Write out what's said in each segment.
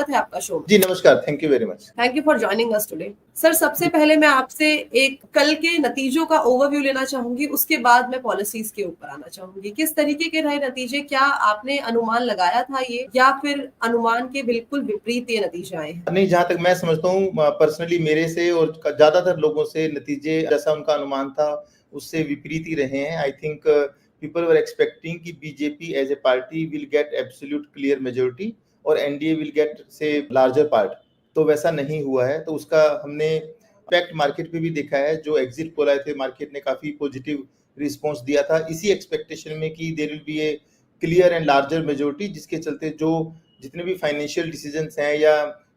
है आपका शो। जी नमस्कार, thank you very much. Thank you for joining us today. Sir, सबसे पहले मैं आपसे एक कल के नतीजों का ओवरव्यू लेना चाहूंगी, उसके बाद मैं पॉलिसीज के ऊपर आना चाहूंगी। किस तरीके के रहे नतीजे? क्या आपने अनुमान लगाया था ये, या फिर अनुमान के बिल्कुल विपरीत ये नतीजे आए हैं? नहीं, जहां तक मैं समझता हूँ पर्सनली मेरे से और ज्यादातर लोगों से नतीजे जैसा उनका अनुमान था उससे विपरीत ही रहे हैं। I think people were expecting कि BJP as a party will get absolute clear majority और NDA will get say larger part, तो वैसा नहीं हुआ है। तो उसका हमने इम्पैक्ट मार्केट पे भी देखा है। जो एग्जिट पोल आए थे मार्केट ने काफी पॉजिटिव रिस्पॉन्स दिया था इसी एक्सपेक्टेशन में कि there will be a clear and larger majority, जिसके चलते जो जितने भी फाइनेंशियल डिसीजंस हैं या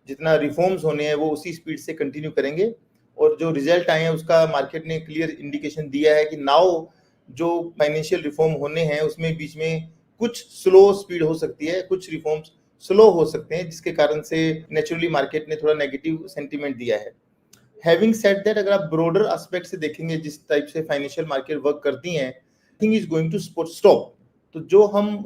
जितना रिफॉर्म्स होने हैं वो उसी स्पीड से कंटिन्यू करेंगे। और जो रिजल्ट आए हैं उसका मार्केट ने क्लियर इंडिकेशन दिया है कि नाउ जो फाइनेंशियल रिफॉर्म होने हैं उसमें बीच में कुछ स्लो स्पीड हो सकती है, कुछ रिफॉर्म्स स्लो हो सकते हैं, जिसके कारण से नेचुरली मार्केट ने थोड़ा नेगेटिव सेंटीमेंट दिया है। हैविंग सेड दैट, अगर आप ब्रॉडर एस्पेक्ट से देखेंगे जिस टाइप से फाइनेंशियल मार्केट वर्क करती हैं, thing is going to stop. तो जो हम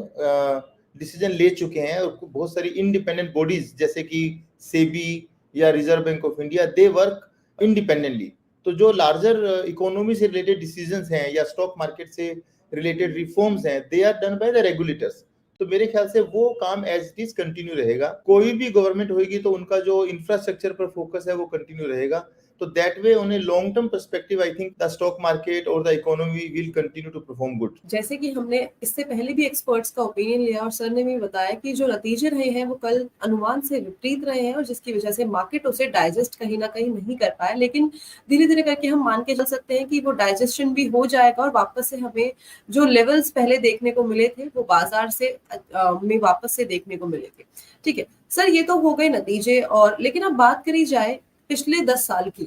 डिसीजन ले चुके हैं और बहुत सारी इंडिपेंडेंट बॉडीज जैसे कि सेबी या Reserve Bank of India, they work independently. तो जो लार्जर इकोनॉमी से रिलेटेड डिसीजंस हैं या स्टॉक मार्केट से रिलेटेड रिफॉर्म्स हैं, they are done by the regulators. तो मेरे ख्याल से वो काम एज इट इज कंटिन्यू रहेगा। कोई भी गवर्नमेंट होगी तो उनका जो इंफ्रास्ट्रक्चर पर फोकस है वो कंटिन्यू रहेगा। तो that way on a long term perspective I think the stock market और the economy will continue to perform good. जैसे कि हमने इससे पहले भी एक्सपर्ट्स का ओपिनियन लिया और सर ने भी बताया कि जो नतीजे रहे हैं वो कल अनुमान से विपरीत रहे हैं और जिसकी वजह से मार्केट उसे डाइजेस्ट कहीं ना कहीं नहीं कर पाया। लेकिन धीरे धीरे करके हम मान के चल सकते हैं कि वो डाइजेशन भी हो जाएगा और वापस से हमें जो लेवल्स पहले देखने को मिले थे वो बाजार से में वापस से देखने को मिले थे। ठीक है सर, ये तो हो गए नतीजे। और लेकिन अब बात करी जाए पिछले 10 साल की।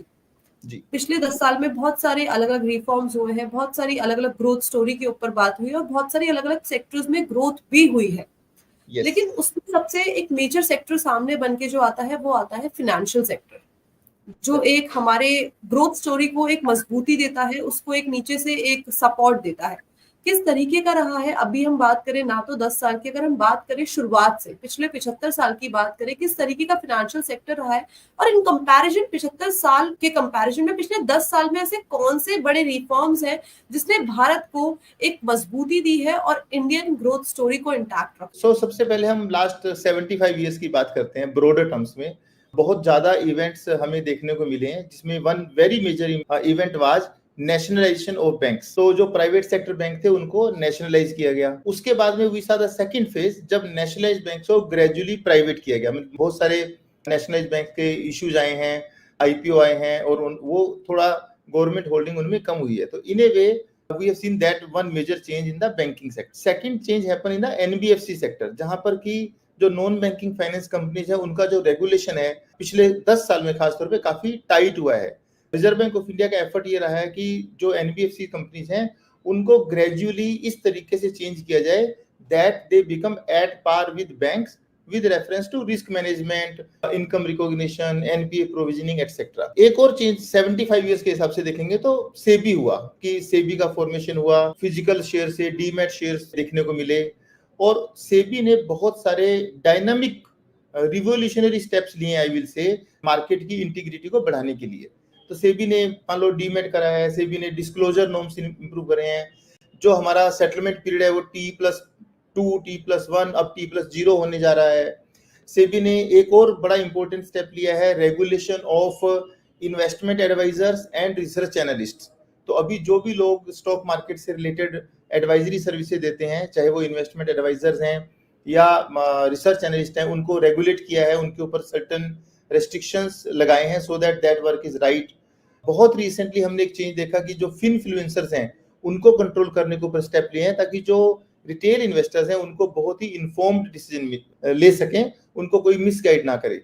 जी, पिछले 10 साल में बहुत सारे अलग अलग रिफॉर्म्स हुए हैं, बहुत सारी अलग अलग ग्रोथ स्टोरी के ऊपर बात हुई है और बहुत सारी अलग अलग सेक्टर्स में ग्रोथ भी हुई है। yes. लेकिन उसमें सबसे एक मेजर सेक्टर सामने बन के जो आता है वो आता है फिनेंशियल सेक्टर, जो एक हमारे ग्रोथ स्टोरी को एक मजबूती देता है, उसको एक नीचे से एक सपोर्ट देता है। किस तरीके का रहा है? अभी हम बात करें ना तो 10 साल की, अगर हम बात करें शुरुआत से पिछले 75 साल की बात करें, किस तरीके का फाइनेंशियल सेक्टर रहा है? और इन कंपैरिजन 75 साल के कंपैरिजन में पिछले 10 साल में ऐसे कौन से बड़े रिफॉर्म्स हैं जिसने भारत को एक मजबूती दी है और इंडियन ग्रोथ स्टोरी को इंटैक्ट रखा? सबसे पहले हम लास्ट 75 ईयर्स की बात करते हैं ब्रॉडर टर्म्स में। बहुत ज्यादा इवेंट्स हमें देखने को मिले हैं, जिसमें one very major event was nationalisation of banks. तो जो प्राइवेट सेक्टर बैंक थे उनको नेशनलाइज किया गया। उसके बाद में we saw the second phase, जब नेशनलाइज बैंक्स को ग्रेजुअली प्राइवेट किया गया। बहुत सारे नेशनलाइज बैंक के इश्यूज आए हैं, आईपीओ आए हैं और वो थोड़ा गवर्नमेंट होल्डिंग उनमें कम हुई है। तो इन ए वे we have seen that one major change in the banking sector. Second change happened in the NBFC sector, जहां पर कि जो नॉन बैंकिंग फाइनेंस कंपनीज है उनका जो रेगुलेशन है पिछले 10 साल में खासतौर पे काफी टाइट हुआ है। रिजर्व बैंक ऑफ इंडिया का एफर्ट ये रहा है कि जो एनबीएफसी कंपनीज हैं उनको ग्रेजुअली इस तरीके से चेंज किया जाए that they become at par with banks with reference to risk management, income recognition, NPA provisioning etc. एक और चेंज 75 इयर्स के हिसाब से देखेंगे तो सेबी हुआ कि सेबी का फॉर्मेशन हुआ, फिजिकल शेयर से डीमैट शेयर्स देखने को मिले और सेबी ने बहुत सारे डायनामिक रिवोल्यूशनरी स्टेप्स लिए आई विल से मार्केट की इंटीग्रिटी को बढ़ाने के लिए। तो सेबी ने मान लो डीमैट करा है, सेबी ने डिस्क्लोजर नॉर्म्स इंप्रूव करे हैं, जो हमारा सेटलमेंट पीरियड है वो T+2, T+1 अब T+0 होने जा रहा है। सेबी ने एक और बड़ा इंपॉर्टेंट स्टेप लिया है, regulation of investment advisers and research analyst. तो अभी जो भी लोग स्टॉक मार्केट से रिलेटेड एडवाइजरी सर्विसेज देते हैं, चाहे वो इन्वेस्टमेंट एडवाइजर्स हैं या रिसर्च एनालिस्ट हैं, उनको रेगुलेट किया है, उनके ऊपर सर्टेन रेस्ट्रिक्शंस लगाए हैं so that work is right. बहुत रिसेंटली हमने एक चेंज देखा कि जो फिनफ्लुएंसर्स हैं उनको कंट्रोल करने के ऊपर स्टेप लिए हैं ताकि जो रिटेल इन्वेस्टर्स हैं उनको बहुत ही इन्फॉर्म्ड डिसीजन ले सकें, उनको कोई मिसगाइड ना करे।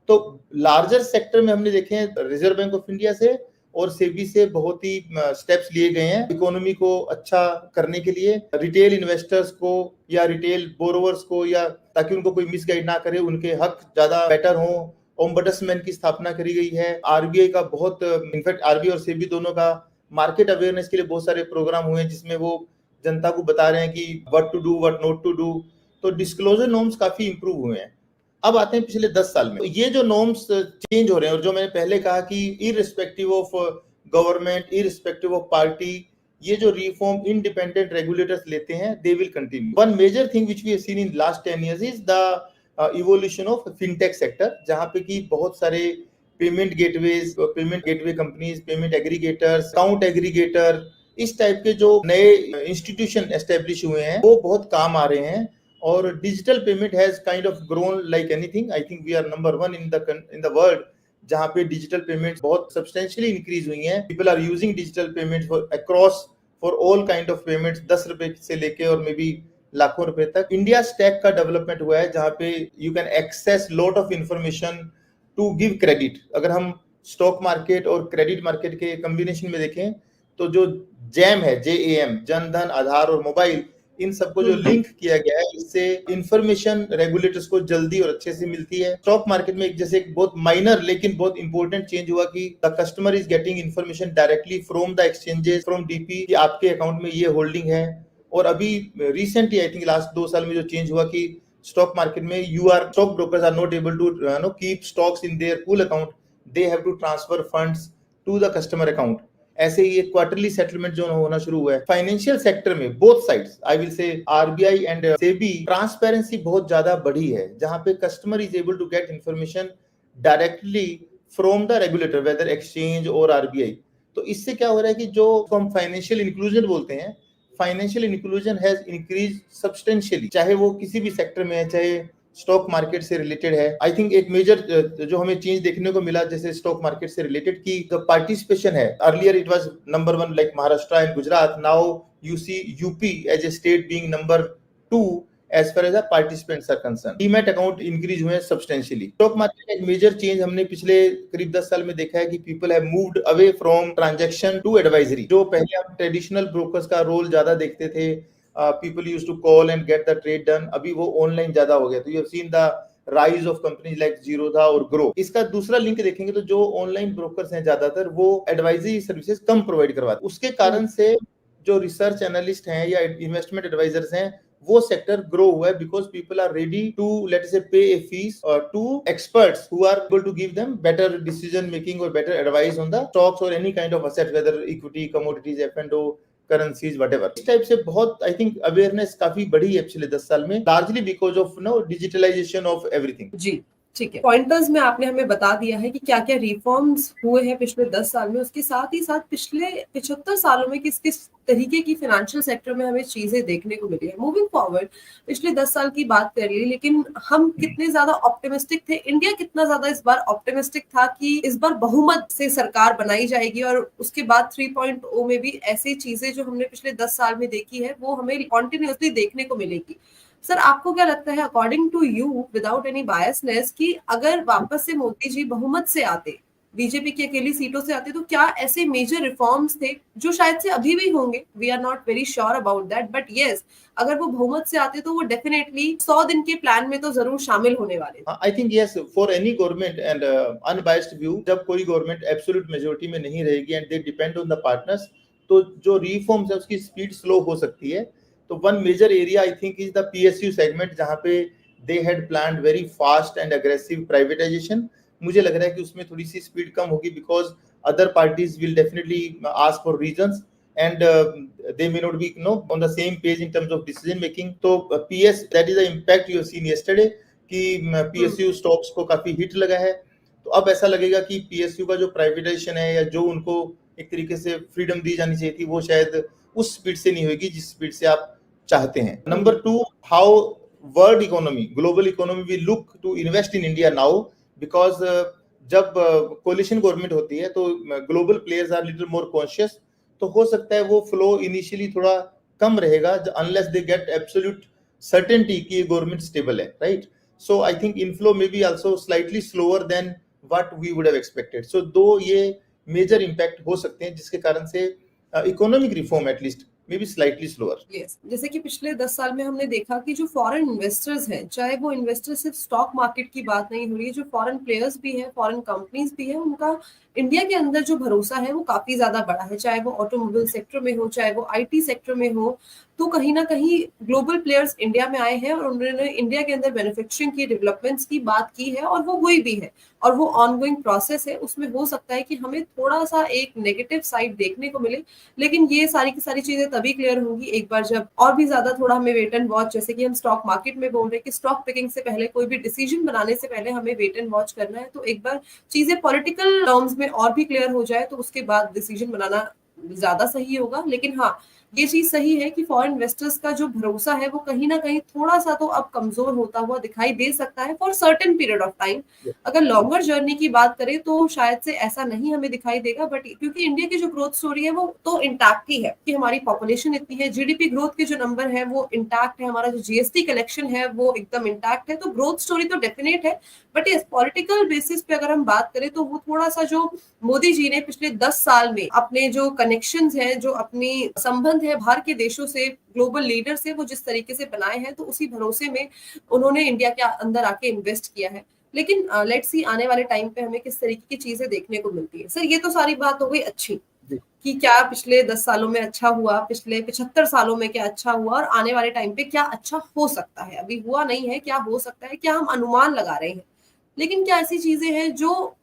तो लार्जर सेक्टर में हमने देखे हैं रिजर्व बैंक ऑफ इंडिया से और सेबी से बहुत ही स्टेप्स लिए गए हैं इकोनॉमी को अच्छा करने के लिए, रिटेल इन्वेस्टर्स को या रिटेल बोरोवर्स को, या ताकि उनको कोई मिसगाइड ना करे, उनके हक ज्यादा बेटर हो। ओम्बड्समैन की स्थापना करी गई है। आरबीआई का बहुत, इनफैक्ट आरबीआई और सेबी दोनों का मार्केट अवेयरनेस के लिए बहुत सारे प्रोग्राम हुए हैं जिसमें वो जनता को बता रहे हैं कि what to do what not to do. तो डिस्क्लोजर नॉर्म्स काफी इंप्रूव हुए हैं। अब आते हैं पिछले 10 साल में। तो ये जो नॉर्म्स चेंज हो रहे हैं और जो मैंने पहले कहा कि irrespective of government, irrespective of party, ये जो रिफॉर्म इंडिपेंडेंट रेगुलेटर्स लेते हैं, they will continue. One major thing which we have seen in last 10 years is the evolution of fintech sector, जहां पे कि बहुत सारे payment gateways, payment gateway companies, payment aggregators, account aggregator, इस type के जो नए इंस्टीट्यूशन एस्टेब्लिश हुए हैं वो बहुत काम आ रहे हैं। और digital payment has kind of grown like anything. I think we are number 1 in the world जहां पे डिजिटल पेमेंट्स बहुत सब्सटेंशियली इंक्रीज हुई हैं। People are using digital payments for across for all kind of payments, 10 रुपए से लेके और may be लाखों रुपए तक। इंडिया स्टैक का डेवलपमेंट हुआ है जहां पे you can access lot of information to give credit. अगर हम स्टॉक मार्केट और क्रेडिट मार्केट के कॉम्बिनेशन में देखें तो जो जैम है, JAM, जन धन, आधार और मोबाइल, इन सबको जो लिंक किया गया है, इससे इंफॉर्मेशन रेगुलेटर्स को जल्दी और अच्छे से मिलती है। स्टॉक मार्केट में एक जैसे एक बहुत माइनर लेकिन बहुत इंपॉर्टेंट चेंज हुआ कि the customer is getting information directly from the exchanges, from DP कि आपके अकाउंट में ये होल्डिंग है। और अभी रिसेंटली आई थिंक लास्ट 2 साल में जो चेंज हुआ कि स्टॉक मार्केट में stock brokers are not able to keep stocks in their pool account, they have to transfer funds to the customer account. ऐसे ही एक क्वार्टरली सेटलमेंट जो होना शुरू हुआ है। फाइनेंशियल सेक्टर में both sides, I will say RBI and SEBI, transparency बहुत ज्यादा बढ़ी है जहां पे customer is able to get information directly from the regulator, whether exchange और RBI। तो इससे क्या हो रहा है कि जो हम फाइनेंशियल इंक्लूजन बोलते हैं, financial inclusion has increase substantially, चाहे वो किसी भी सेक्टर में है, चाहे स्टॉक मार्केट से रिलेटेड है। आई थिंक एक मेजर जो हमें चेंज देखने को मिला जैसे स्टॉक मार्केट से रिलेटेड की जो पार्टिसिपेशन है, earlier it was number 1 like Maharashtra and Gujarat, now you see UP as a state being number 2 as far as the participants are concern. Demat account increase हुए सब्सटेंशियली। स्टॉक मार्केट में एक major change हमने पिछले करीब 10 साल में देखा है कि people have moved away from transaction to advisory. जो पहले हम ट्रेडिशनल ब्रोकर्स का रोल ज्यादा देखते थे, people used to call and get the trade done, अभी वो ऑनलाइन ज्यादा हो गया। तो you have seen the rise of companies like Zerodha और Grow। इसका दूसरा लिंक देखेंगे तो जो ऑनलाइन ब्रोकर्स हैं ज्यादातर वो एडवाइजरी सर्विसेज कम प्रोवाइड करवाते हैं। उसके कारण से जो रिसर्च एनालिस्ट हैं या इन्वेस्टमेंट एडवाइजर्स हैं वो सेक्टर ग्रो हुआ है because people are ready to let say pay a fee to experts who are able to give them better decision making और better advice on the stocks और any kind of asset, whether equity, commodities, F&O, currencies, whatever. इस type से बहुत I think awareness काफी बढ़ी है पिछले 10 साल में, largely because of digitalisation of everything. जी ठीक है, पॉइंटर्स में आपने हमें बता दिया है कि क्या क्या रिफॉर्म्स हुए हैं पिछले 10 साल में, उसके साथ ही साथ पिछले 75 सालों में किस किस तरीके की फाइनेंशियल सेक्टर में हमें चीजें देखने को मिली है। मूविंग फॉरवर्ड, पिछले 10 साल की बात कर ली, लेकिन हम कितने ज्यादा ऑप्टिमिस्टिक थे, इंडिया कितना ज्यादा इस बार ऑप्टिमिस्टिक था कि इस बार बहुमत से सरकार बनाई जाएगी और उसके बाद 3.0 में भी ऐसी चीजें जो हमने पिछले 10 साल में देखी है वो हमें कॉन्टिन्यूसली देखने को मिलेगी। सर आपको क्या लगता है, according to you, without any biasness, कि अगर वापस से मोदी जी बहुमत से आते, बीजेपी की अकेली सीटों से आते, तो क्या ऐसे मेजर रिफॉर्म्स थे जो शायद से अभी भी होंगे, we are not very sure about that, but yes अगर वो बहुमत से आते तो वो डेफिनेटली 100 दिन के प्लान में तो जरूर शामिल होने वाले। I think yes, for any government and unbiased view, जब कोई गवर्नमेंट एब्सोल्यूट मेजोरिटी में नहीं रहेगी and they depend on the partners, तो जो रिफॉर्म्स है उसकी स्पीड स्लो हो सकती है। तो one major area I think is the PSU segment, जहां पे they had planned very fast and aggressive privatization. मुझे लग रहा है कि उसमें थोड़ी सी स्पीड कम होगी because other parties will definitely ask for reasons and they may not be on the same page in terms of decision making. So that is the impact you have seen yesterday कि PSU stocks को काफी hit लगा है। तो अब ऐसा लगेगा कि PSU का जो प्राइवेटाइजेशन है या जो उनको एक तरीके से फ्रीडम दी जानी चाहिए थी वो शायद उस स्पीड से नहीं होगी जिस स्पीड से आप चाहते हैं। Number 2, how world economy, global economy will look to invest in India now, because जब कोलिशन गवर्नमेंट होती है तो global players are little more conscious. तो हो सकता है वो फ्लो इनिशियली थोड़ा कम रहेगा unless they get absolute certainty कि ये गवर्नमेंट स्टेबल है, right. So I think inflow may be also slightly slower than what we would have expected. So though ये मेजर इंपैक्ट हो सकते हैं जिसके कारण से economic reform at least may be slightly slower. Yes, जैसे कि पिछले 10 साल में हमने देखा कि जो फॉरेन इन्वेस्टर्स हैं, चाहे वो इन्वेस्टर सिर्फ स्टॉक मार्केट की बात नहीं हो रही है, जो फॉरेन प्लेयर्स भी हैं, फॉरेन कंपनीज भी हैं, उनका इंडिया के अंदर जो भरोसा है वो काफी ज्यादा बड़ा है, चाहे वो ऑटोमोबाइल सेक्टर में हो, चाहे वो आईटी सेक्टर में हो। तो कहीं ना कहीं ग्लोबल प्लेयर्स इंडिया में आए हैं और उन्होंने इंडिया के अंदर मैन्युफैक्चरिंग की डेवलपमेंट्स की बात की है और वो हुई भी है, और वो ऑनगोइंग प्रोसेस है। उसमें हो सकता है कि हमें थोड़ा सा एक नेगेटिव साइड देखने को मिले, लेकिन ये सारी की सारी चीजें तभी क्लियर होंगी एक बार जब और भी ज्यादा थोड़ा हमें वेट एंड वॉच, जैसे कि हम स्टॉक मार्केट में बोल रहे हैं कि स्टॉक पिकिंग से पहले, कोई भी डिसीजन बनाने से पहले हमें वेट एंड वॉच करना है। तो एक बार चीजें पॉलिटिकल टर्म्स में और भी क्लियर हो जाए तो उसके बाद डिसीजन बनाना ज्यादा सही होगा। लेकिन हाँ, ये चीज सही है कि फॉरेन इन्वेस्टर्स का जो भरोसा है वो कहीं ना कहीं थोड़ा सा तो अब कमजोर होता हुआ दिखाई दे सकता है for certain period of time. अगर लॉन्गर जर्नी की बात करें तो शायद से ऐसा नहीं हमें दिखाई देगा, बट क्योंकि इंडिया की जो ग्रोथ स्टोरी है वो तो इंटैक्ट ही है कि हमारी पॉपुलेशन इतनी है, जीडीपी ग्रोथ के जो नंबर है वो इंटैक्ट है, हमारा जो जीएसटी कलेक्शन है वो एकदम इंटैक्ट है, तो ग्रोथ स्टोरी तो डेफिनेट है। बट इस पॉलिटिकल बेसिस पे अगर हम बात करें तो वो थोड़ा सा जो मोदी जी ने पिछले 10 साल में अपने जो कनेक्शंस हैं, जो अपनी संबंध है बाहर के देशों से, ग्लोबल लीडर से, वो जिस तरीके से बनाए हैं, तो उसी भरोसे में उन्होंने इंडिया के अंदर आके इन्वेस्ट किया है। लेकिन लेट्स सी आने वाले टाइम पे हमें किस तरीके की चीजें देखने को मिलती है। सर, ये तो सारी बात हो गई अच्छी कि क्या पिछले 10 सालों में अच्छा हुआ, पिछले 75 सालों में क्या अच्छा हुआ, और आने वाले टाइम पे क्या अच्छा हो सकता है। अभी हुआ नहीं है, क्या हो सकता है, क्या हम अनुमान लगा रहे हैं। लेकिन क्या ऐसी चीजें हैं जो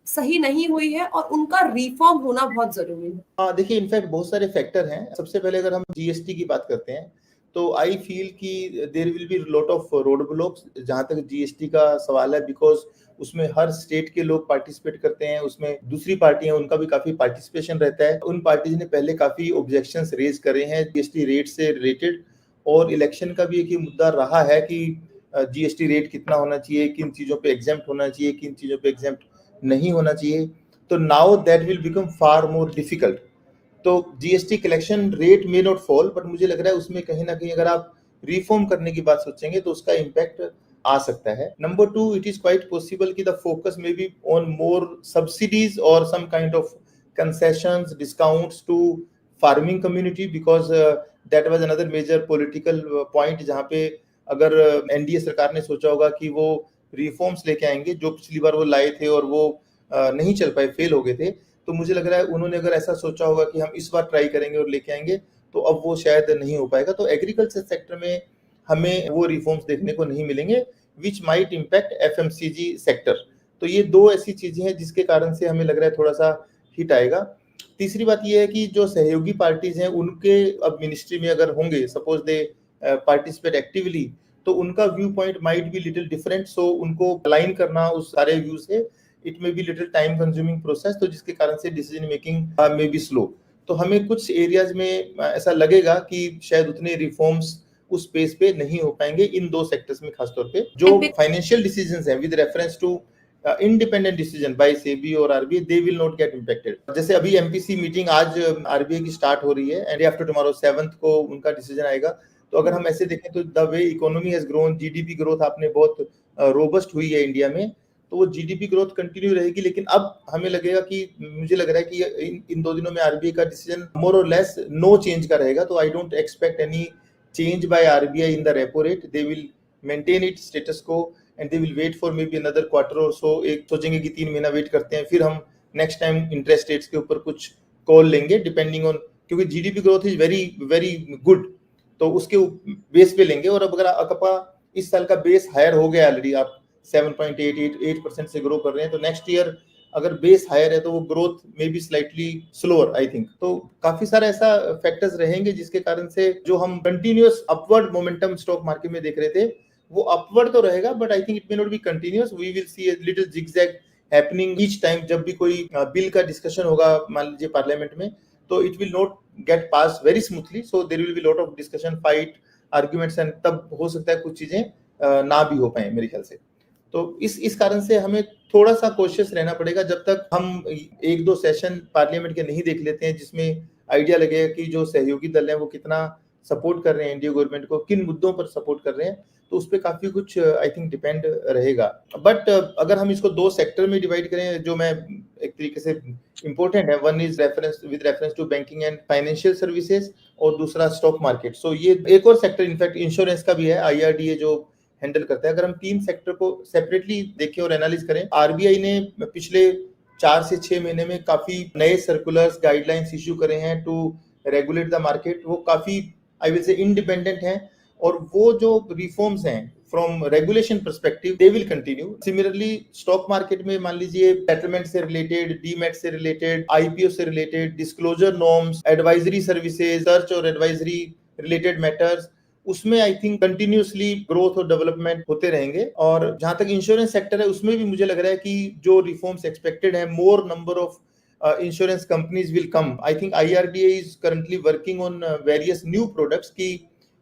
सही नहीं हुई है और उनका रिफॉर्म होना बहुत जरूरी है। हाँ, देखिए, इनफैक्ट बहुत सारे फैक्टर हैं। सबसे पहले अगर हम जीएसटी की बात करते हैं तो आई फील कि there will be lot of road blocks जहां तक जीएसटी का सवाल है, बिकॉज उसमें हर स्टेट के लोग पार्टिसिपेट करते हैं, उसमें दूसरी पार्टी है उनका भी काफी पार्टिसिपेशन रहता है। उन पार्टीज ने पहले काफी ऑब्जेक्शंस रेज करे हैं जीएसटी रेट से रिलेटेड, और इलेक्शन का भी एक ही मुद्दा रहा है कि जीएसटी रेट कितना होना चाहिए, किन चीजों पे एग्जेम्प्ट होना चाहिए, किन चीजों पे एग्जेम्प्ट नहीं होना चाहिए। तो now that will become far more difficult. तो GST collection rate may not fall, but मुझे लग रहा है उसमें कहीं ना कहीं अगर आप रिफॉर्म करने की बात सोचेंगे तो उसका इम्पैक्ट आ सकता है। Number 2, it is quite possible कि the focus may be on more subsidies और some kind of concessions, discounts to farming community, because that was another major political point जहां पे अगर एनडीए सरकार ने सोचा होगा कि वो रिफॉर्म्स लेके आएंगे जो पिछली बार वो लाए थे और वो नहीं चल पाए, फेल हो गए थे, तो मुझे लग रहा है उन्होंने अगर ऐसा सोचा होगा कि हम इस बार ट्राई करेंगे और लेके आएंगे, तो अब वो शायद नहीं हो पाएगा। तो एग्रीकल्चर सेक्टर में हमें वो रिफॉर्म्स देखने को नहीं मिलेंगे which might impact FMCG sector. तो ये दो ऐसी चीजें हैं जिसके कारण से हमें लग रहा है थोड़ा सा हिट आएगा। तीसरी बात ये है कि जो सहयोगी पार्टीज हैं उनके अब मिनिस्ट्री में अगर होंगे, सपोज दे पार्टिसिपेट एक्टिवली, तो उनका view point might be little different, so उनको अलाइन करना उस सारे व्यू से it may be little time consuming process, तो जिसके कारण से decision making may be slow. तो हमें कुछ एरियाज में ऐसा लगेगा कि शायद उतने रिफॉर्म्स उस पेस पे नहीं हो पाएंगे इन दो सेक्टर्स में, खासतौर पे जो फाइनेंशियल डिसीजंस हैं with reference to independent decision by SEBI और RBI, they will not get impacted. जैसे अभी एमपीसी मीटिंग आज आरबीआई की स्टार्ट हो रही है एंड आफ्टर टुमारो 7th को उनका डिसीजन आएगा। तो अगर हम ऐसे देखें तो the way economy has grown, GDP growth आपने बहुत रोबस्ट हुई है इंडिया में, तो वो जीडीपी ग्रोथ कंटिन्यू रहेगी। लेकिन अब हमें लगेगा कि मुझे लग रहा है कि इन 2 दिनों में आरबीआई का डिसीजन मोर और लेस नो चेंज का रहेगा। तो I don't expect any change by RBI in the repo rate, they will maintain it status quo and they will wait for may be another quarter और so. एक सोचेंगे कि 3 महीना wait करते हैं, फिर हम नेक्स्ट टाइम इंटरेस्ट रेट्स के ऊपर कुछ कॉल लेंगे डिपेंडिंग ऑन, क्योंकि GDP growth is very very good, तो उसके बेस पे लेंगे। और अब अगर आपका इस साल का बेस हायर हो गया ऑलरेडी, आप 7.88% से ग्रो कर रहे हैं, तो नेक्स्ट ईयर अगर बेस हायर है तो वो ग्रोथ में be slightly slower I think. तो काफी सारे ऐसा फैक्टर्स रहेंगे जिसके कारण से जो हम continuous upward momentum stock market में देख रहे थे वो अपवर्ड तो रहेगा, but I think it may not be continuous. We will see a little zigzag happening each time जब भी कोई बिल का डिस्कशन होगा मान लीजिए पार्लियामेंट में, तो it will not get pass very smoothly, so there will be lot of discussion, fight, arguments, and तब हो सकता है कुछ चीजें ना भी हो पाए मेरे ख्याल से। तो इस कारण से हमें थोड़ा सा कोशिश रहना पड़ेगा जब तक हम 1-2 सेशन पार्लियामेंट के नहीं देख लेते हैं जिसमें आइडिया लगेगा कि जो सहयोगी दल है वो कितना सपोर्ट कर रहे हैं इंडिया गवर्नमेंट को, किन मुद्दों पर सपोर्ट कर रहे हैं, तो उस पर काफी कुछ आई थिंक डिपेंड रहेगा। बट अगर हम इसको 2 सेक्टर में डिवाइड करें, जो मैं एक तरीके से इम्पोर्टेंट है। One is reference to banking and financial services और दूसरा स्टॉक मार्केट। सो ये एक और सेक्टर इनफैक्ट इंश्योरेंस का भी है, आईआरडीए जो हैंडल करता है। अगर हम तीन सेक्टर को सेपरेटली देखें और एनालिस करें, आरबीआई ने पिछले 4 से 6 महीने में काफी नए सर्कुलर्स गाइडलाइंस इश्यू करे हैं टू रेगुलेट द मार्केट। वो काफी आई विल से इंडिपेंडेंट हैं और वो जो रिफॉर्म्स हैं from regulation perspective they will continue. Similarly stock market में मान लीजिए सेटलमेंट से रिलेटेड, डीमैट से रिलेटेड, आईपीओ से related, disclosure norms, advisory services, search और एडवाइजरी रिलेटेड मैटर्स, उसमें आई थिंक कंटिन्यूसली ग्रोथ और डेवलपमेंट होते रहेंगे। और जहां तक इंश्योरेंस सेक्टर है उसमें भी मुझे लग रहा है कि जो रिफॉर्म्स एक्सपेक्टेड है, मोर number of insurance companies will come. I think IRDA is currently working on various new products कि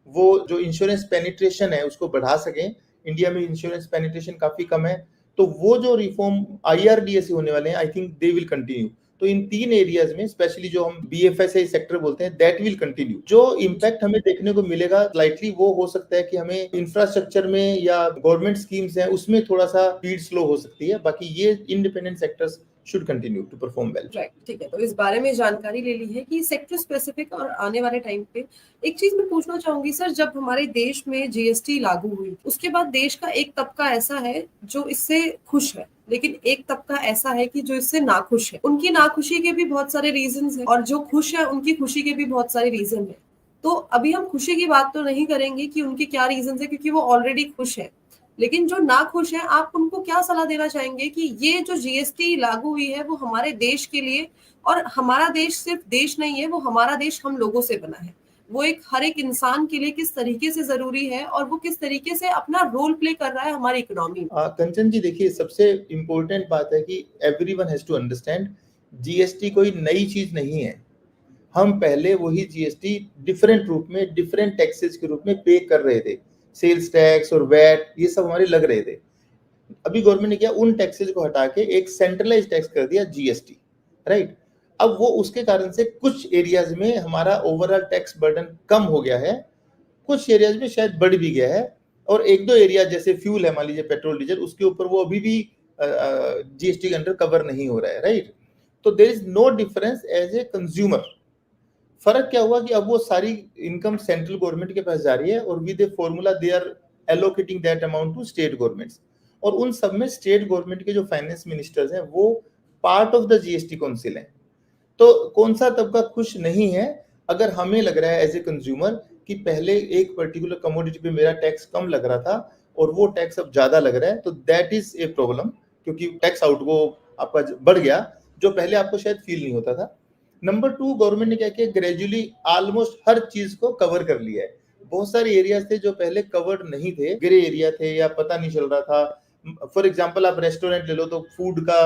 वो जो इंश्योरेंस पेनिट्रेशन है उसको बढ़ा सकें। इंडिया में इंश्योरेंस पेनिट्रेशन काफी कम है, तो वो जो रिफॉर्म आईआरडीए से होने वाले हैं I think they will continue. तो इन तीन एरियाज में स्पेशली जो हम बीएफएसआई सेक्टर बोलते हैं दैट विल कंटिन्यू। जो इम्पैक्ट हमें देखने को मिलेगा स्लाइटली वो हो सकता है कि हमें इंफ्रास्ट्रक्चर में या गवर्नमेंट स्कीम्स हैं उसमें थोड़ा सा स्पीड स्लो हो सकती है, बाकी ये independent sectors should continue to perform well. Right, ठीक है। तो इस बारे में जानकारी ले ली है कि सेक्टर स्पेसिफिक और आने वाले टाइम पे एक चीज मैं पूछना चाहूंगी सर, जब हमारे देश में जीएसटी लागू हुई उसके बाद देश का एक तबका ऐसा है जो इससे खुश है, लेकिन एक तबका ऐसा है कि जो इससे नाखुश है। उनकी नाखुशी के भी बहुत सारे रीजंस हैं और जो खुश है उनकी खुशी के भी बहुत सारे रीजन है। तो अभी हम खुशी की बात तो नहीं करेंगे कि उनके क्या रीजन है, क्योंकि वो ऑलरेडी खुश है। लेकिन जो ना खुश हैं, आप उनको क्या सलाह देना चाहेंगे कि ये जो जीएसटी लागू हुई है वो हमारे देश के लिए, और हमारा देश सिर्फ देश नहीं है, वो हमारा देश हम लोगों से बना है, वो एक हर एक इंसान के लिए किस तरीके से जरूरी है और वो किस तरीके से अपना रोल प्ले कर रहा है हमारी इकोनॉमी में। कंचन जी देखिए, सबसे इम्पोर्टेंट बात है कि everyone has to understand GST कोई नई चीज नहीं है। हम पहले वही जीएसटी डिफरेंट रूप में, डिफरेंट टैक्सेस के रूप में पे कर रहे थे। सेल्स टैक्स और वैट ये सब हमारे लग रहे थे। अभी गवर्नमेंट ने किया, उन टैक्सेस को हटा के एक सेंट्रलाइज टैक्स कर दिया जीएसटी, राइट। अब वो उसके कारण से कुछ एरियाज में हमारा ओवरऑल टैक्स बर्डन कम हो गया है, कुछ एरियाज में शायद बढ़ भी गया है, और एक दो एरिया जैसे फ्यूल है मान लीजिए पेट्रोल डीजल, उसके ऊपर वो अभी भी जीएसटी के अंडर कवर नहीं हो रहा है, राइट। तो there is no difference as a consumer. फर्क क्या हुआ कि अब वो सारी इनकम सेंट्रल गवर्नमेंट के पास जा रही है और with a formula they are allocating that amount to state governments, और उन सब में स्टेट गवर्नमेंट के जो फाइनेंस मिनिस्टर्स हैं वो part of the GST council हैं। तो कौन सा तबका खुश नहीं है? अगर हमें लग रहा है एज ए कंज्यूमर कि पहले एक पर्टिकुलर कमोडिटी पे मेरा टैक्स कम लग रहा था और वो टैक्स अब ज्यादा लग रहा है, तो दैट इज ए प्रॉब्लम, क्योंकि टैक्स आउट वो आपका बढ़ गया जो पहले आपको शायद फील नहीं होता था। नंबर 2, गवर्नमेंट ने क्या किया, ग्रेजुअली ऑलमोस्ट हर चीज को कवर कर लिया है। बहुत सारे एरियाज थे जो पहले कवर्ड नहीं थे, ग्रे एरिया थे या पता नहीं चल रहा था। फॉर एग्जांपल आप रेस्टोरेंट ले लो तो फूड का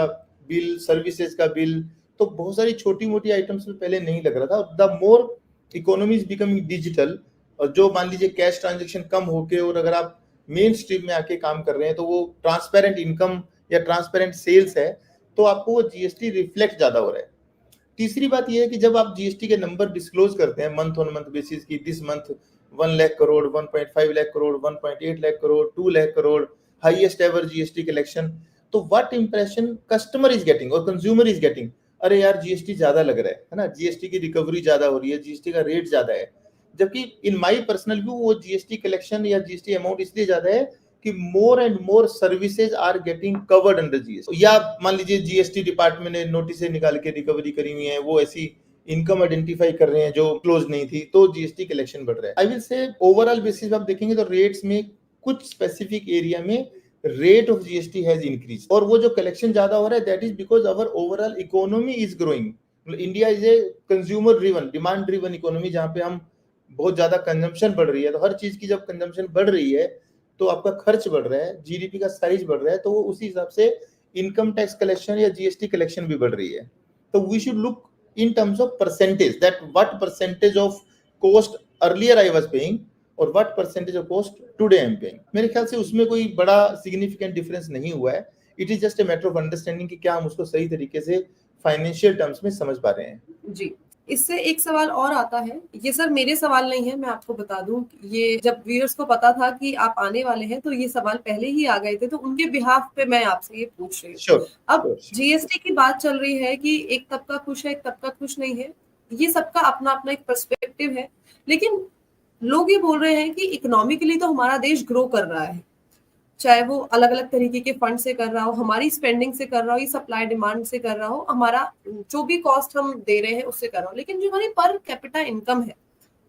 बिल, सर्विसेज का बिल, तो बहुत सारी छोटी मोटी आइटम्स में पहले नहीं लग रहा था। The more economy is becoming digital, और जो मान लीजिए कैश ट्रांजेक्शन कम होके और अगर आप मेन स्ट्रीम में आके काम कर रहे हैं तो वो ट्रांसपेरेंट इनकम या ट्रांसपेरेंट सेल्स है, तो आपको वो जीएसटी रिफ्लेक्ट ज्यादा हो रहा है। तीसरी बात यह है कि जब आप जीएसटी के नंबर डिस्क्लोज करते हैं मंथ ऑन मंथ बेसिस की, this month 1 lakh crore, 1.5 lakh crore, 1.8 lakh crore, 2 lakh crore, highest ever GST collection, तो what impression customer is getting और कंज्यूमर इज गेटिंग, अरे यार जीएसटी ज्यादा लग रहा है ना, जीएसटी की रिकवरी ज्यादा हो रही है, जीएसटी का रेट ज्यादा है। जबकि इन माई पर्सनल व्यू वो जीएसटी कलेक्शन या जीएसटी अमाउंट इसलिए ज्यादा है कि more and more services are getting covered under GST. या मान लीजिए जीएसटी डिपार्टमेंट ने नोटिस निकाल के रिकवरी करी हुई है, वो ऐसी इनकम आइडेंटिफाई कर रहे हैं जो क्लोज नहीं थी, तो जीएसटी कलेक्शन बढ़ रहा है। I will say overall basis आप देखेंगे तो रेट्स में कुछ स्पेसिफिक एरिया में rate of GST has increase, और वो जो कलेक्शन ज्यादा हो रहा है that is because our overall economy is growing. India is a consumer driven, demand driven economy, जहां पे हम बहुत ज्यादा कंजम्पशन बढ़ रही है, तो हर चीज की जब कंजम्पशन बढ़ रही है तो आपका खर्च बढ़ रहा है, जीडीपी का साइज बढ़ रहा है, तो वो उसी हिसाब से इनकम टैक्स कलेक्शन या जीएसटी कलेक्शन भी बढ़ रही है। तो we should look in terms of percentage, that what percentage of cost earlier I was paying और what percentage of cost today I am paying. मेरे ख्याल से उसमें कोई बड़ा सिग्निफिकेंट डिफरेंस नहीं हुआ है। It is just a matter of understanding कि क्या हम उसको सही तरीके से फाइनेंशियल टर्म्स में समझ पा रहे हैं। जी, इससे एक सवाल और आता है, ये सर मेरे सवाल नहीं है, मैं आपको बता दूं, ये जब व्यूअर्स को पता था कि आप आने वाले हैं तो ये सवाल पहले ही आ गए थे, तो उनके बिहाफ पे मैं आपसे ये पूछ रही हूँ। श्योर। अब जीएसटी की बात चल रही है कि एक तबका खुश है, एक तबका खुश नहीं है, ये सबका अपना अपना एक पर्सपेक्टिव है, लेकिन लोग ये बोल रहे हैं कि इकोनॉमिकली तो हमारा देश ग्रो कर रहा है, चाहे वो अलग अलग तरीके के फंड से कर रहा हो, हमारी स्पेंडिंग से कर रहा हो, ये सप्लाई डिमांड से कर रहा हो, हमारा जो भी कॉस्ट हम दे रहे हैं उससे कर रहा हो, लेकिन जो हमारी पर कैपिटा इनकम है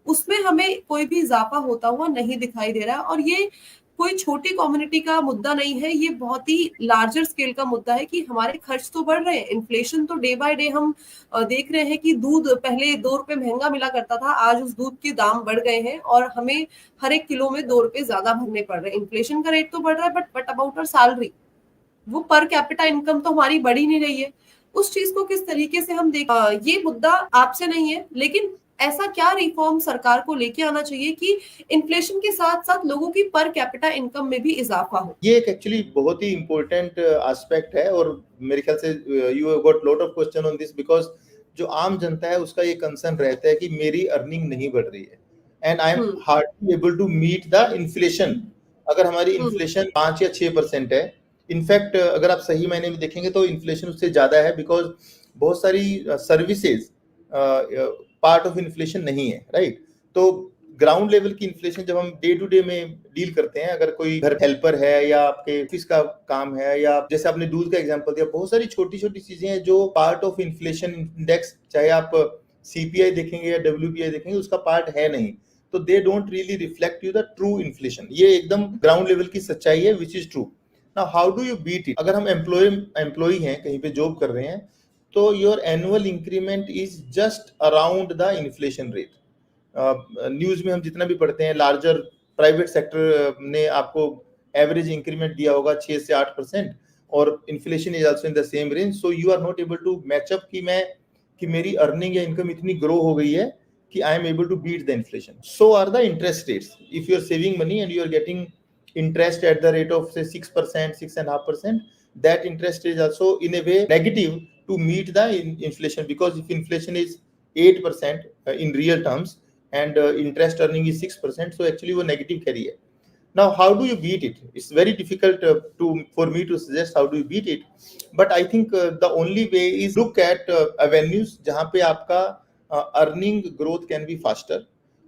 उसमें हमें कोई भी इजाफा होता हुआ नहीं दिखाई दे रहा है। और ये कोई छोटी कम्युनिटी का मुद्दा नहीं है, ये बहुत ही लार्जर स्केल का मुद्दा है कि हमारे खर्च तो बढ़ रहे हैं, इन्फ्लेशन तो डे बाय डे हम देख रहे हैं कि दूध पहले 2 रुपए महंगा मिला करता था, आज उस दूध के दाम बढ़ गए हैं और हमें हर एक किलो में 2 रुपए ज्यादा भरने पड़ रहे हैं। इन्फ्लेशन का रेट तो बढ़ रहा है, बट अबाउट आवर सैलरी, वो पर कैपिटा इनकम तो हमारी बढ़ ही नहीं रही है। उस चीज को किस तरीके से हम देख, ये मुद्दा आपसे नहीं है, लेकिन ऐसा क्या रिफॉर्म सरकार को लेके आना चाहिए कि इन्फ्लेशन के साथ साथ लोगों की पर कैपिटा इनकम में भी इजाफा हो? ये एक एक्चुअली बहुत ही इंपॉर्टेंट एस्पेक्ट है, और मेरे ख्याल से you have got lot of question on this, because जो आम जनता है उसका ये कंसर्न रहता है कि मेरी अर्निंग नहीं बढ़ रही है and I am hardly able to meet the inflation. अगर हमारी इन्फ्लेशन 5 या 6% है, इनफैक्ट अगर आप सही मायने में देखेंगे तो इन्फ्लेशन उससे ज्यादा है, बिकॉज बहुत सारी सर्विसेज पार्ट ऑफ इन्फ्लेशन नहीं है, राइट। तो ग्राउंड लेवल की इन्फ्लेशन जब हम डे टू डे में डील करते हैं, अगर कोई घर हेल्पर है या आपके ऑफिस का काम है, या जैसे आपने दूध का एग्जांपल दिया, बहुत सारी छोटी छोटी चीजें हैं जो पार्ट ऑफ इन्फ्लेशन इंडेक्स, चाहे आप सीपीआई देखेंगे या डब्ल्यूपीआई देखेंगे, उसका पार्ट है नहीं, तो they don't really reflect you the true inflation. ये एकदम ग्राउंड लेवल की सच्चाई है, which is true. Now how do you beat it? अगर हम एम्प्लॉय हैं, कहीं पे जॉब कर रहे हैं, तो your annual increment is just around the inflation rate. News में हम जितना भी पढ़ते हैं, लार्जर प्राइवेट सेक्टर ने आपको एवरेज इंक्रीमेंट दिया होगा 6 से 8%, और inflation is also in the same range. So you are not able to match up कि मेरी अर्निंग या इनकम इतनी ग्रो हो गई है कि I am able to beat the inflation. So are the interest rates. If you are saving money and you are getting interest at the rate of say 6%, 6.5%, that interest is also in a way negative to meet the inflation, because if inflation is 8% in real terms and interest earning is 6%, so actually वो negative carry है। Now how do you beat it? It's very difficult for me to suggest how do you beat it, but I think the only way is look at avenues जहाँ पे आपका earning growth can be faster।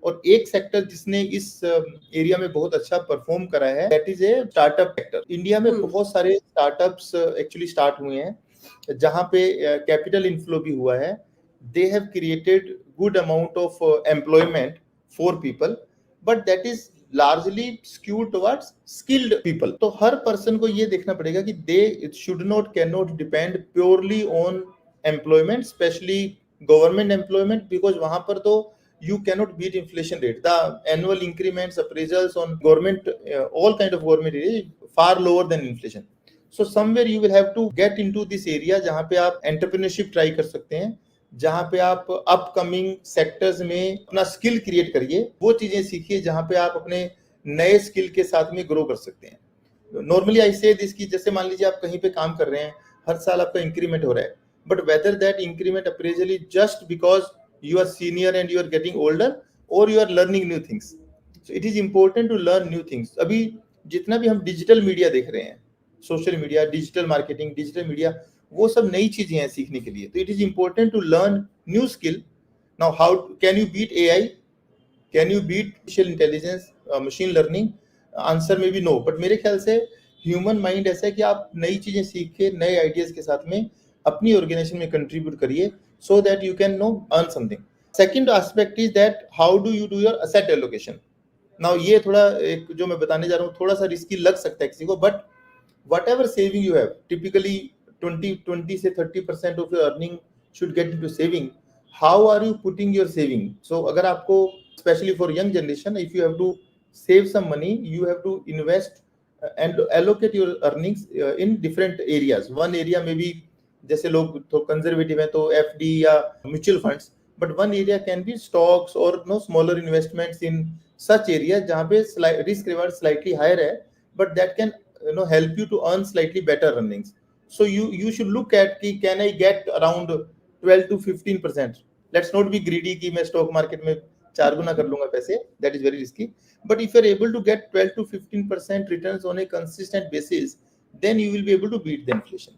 और एक sector जिसने इस area में बहुत अच्छा परफॉर्म करा है, that is a startup sector. India में बहुत सारे स्टार्टअप्स एक्चुअली स्टार्ट हुए हैं जहां पे कैपिटल इनफ्लो भी हुआ है। They have created good amount of employment for people, but that is largely skewed towards skilled people. तो हर पर्सन को ये देखना पड़ेगा कि they should not, can not depend purely on employment, specially government employment, because वहां पर तो you cannot beat inflation rate. The annual increments, appraisals on government, all kind of government is far lower than inflation. So somewhere you will have to get into this area जहाँ पे आप entrepreneurship try कर सकते हैं, जहाँ पे आप upcoming sectors में अपना skill create करिए, वो चीजें सीखिए जहाँ पे आप अपने नए skill के साथ में grow कर सकते हैं। Normally I say this कि जैसे मान लीजिए आप कहीं पे काम कर रहे हैं, हर साल आपका increment हो रहा है, but whether that increment appraisal is just because you are senior and you are getting older or you are learning new things. So it is important to learn new things. अभी जितना भी हम digital media देख रहे हैं, social media, digital marketing, digital media, वो सब नई चीजें हैं सीखने के लिए। तो it is important to learn new skill. Now how can you beat AI? Can you beat artificial intelligence, machine learning? Answer में भी नो, बट मेरे ख्याल से ह्यूमन माइंड ऐसा है कि आप नई चीजें सीख के नए आइडियाज के साथ में अपनी ऑर्गेनाइजेशन में कंट्रीब्यूट करिए, so that you can earn something. Second aspect is that how do you do your asset allocation? Now ये थोड़ा एक जो मैं बताने जा रहा हूँ थोड़ा सा रिस्की लग सकता है किसी को, but whatever saving you have, typically 20 से 30% of your earning should get into saving. How are you putting your saving? So अगर आपको especially for young generation, if you have to save some money, you have to invest and allocate your earnings in different areas. One area may be, जैसे लोग तो conservative हैं तो FD या mutual funds, but one area can be stocks और no smaller investments in such area जहां पे risk reward slightly higher है, but that can help you to earn slightly better earnings. So you should look at कि can I get around 12 to 15%. Let's not be greedy कि मैं stock market में 4 गुना कर लूंगा पैसे, that is very risky. But if you are able to get 12 to 15% returns on a consistent basis, then you will be able to beat the inflation.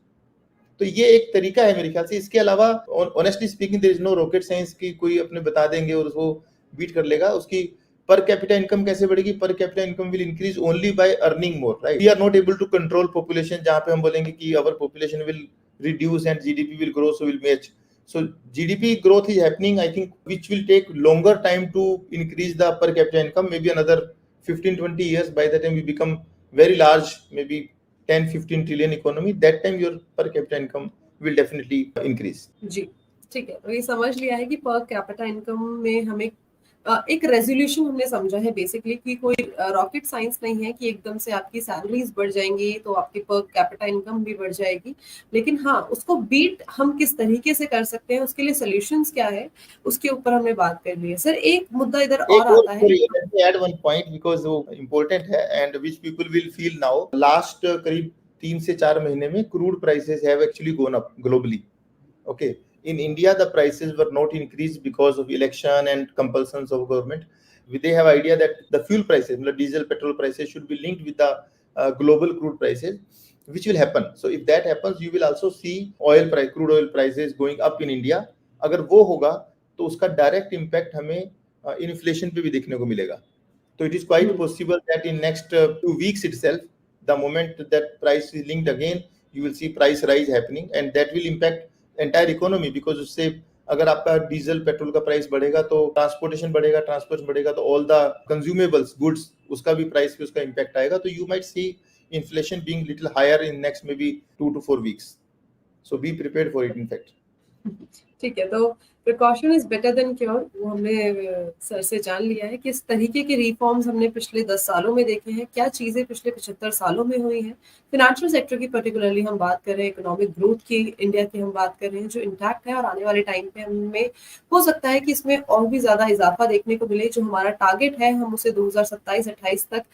तो ये एक तरीका है मेरे ख्याल से. इसके अलावा honestly speaking there is no rocket science की कोई अपने बता देंगे और उसको बीट कर लेगा. उसकी पर कैपिटा इनकम कैसे बढ़ेगी? Per capita income will increase only by earning more, right? We are not able to control population, जहां पे हम बोलेंगे कि our population will reduce and GDP will grow, so will match. So GDP growth is happening, I think, which will take longer time to increase the per capita income, maybe another 15-20 years. By the time we become very large, maybe 10-15 trillion economy, that time your per capita income will definitely increase. जी, ठीक है. तो ये समझ लिया है कि पर capita income में हमें एक रेजोल्यूशन हमने समझा है बेसिकली कि कोई रॉकेट साइंस नहीं है कि एकदम से आपकी सैलरीज बढ़ जाएंगी तो आपकी पर कैपिटा इनकम भी बढ़ जाएगी. लेकिन हाँ, उसको बीट हम किस तरीके से कर सकते हैं, उसके लिए सोल्यूशंस क्या है, उसके ऊपर हमने बात कर ली है. सर, एक मुद्दा इधर और आता है. Let me add one point because वो important है and which people will feel now. Last करीब 3 से 4 महीने में crude prices have actually gone up globally. Okay. In India, the prices were not increased because of election and compulsions of government. They have idea that the fuel prices, like diesel, petrol prices, should be linked with the global crude prices, which will happen. So if that happens, you will also see crude oil prices going up in India. अगर वो होगा तो उसका direct impact हमें inflation पे भी देखने को मिलेगा. So it is quite possible that in next 2 weeks itself, the moment that price is linked again, you will see price rise happening, and that will impact entire economy. Because उससे अगर आपका diesel petrol का price बढ़ेगा तो transportation बढ़ेगा तो all the consumables goods उसका भी प्राइस पे उसका इम्पैक्ट आएगा. तो you might see inflation being little higher in next may be 2 to 4 weeks. So be prepared for it. In fact ठीक है, तो precaution is better than cure, वो हमने सर से जान लिया है कि इस तरीके के रिफॉर्म्स हमने पिछले 10 सालों में देखे हैं, क्या चीजें पिछले 75 सालों में हुई हैं. फिनेंशियल सेक्टर की पर्टिकुलरली हम बात कर रहे हैं, इकोनॉमिक ग्रोथ की इंडिया की हम बात कर रहे हैं जो इंटैक्ट है, और आने वाले टाइम पे हमें हो सकता है कि इसमें और भी ज्यादा इजाफा देखने को मिले. जो हमारा टारगेट है हम उसे 2027-28 तक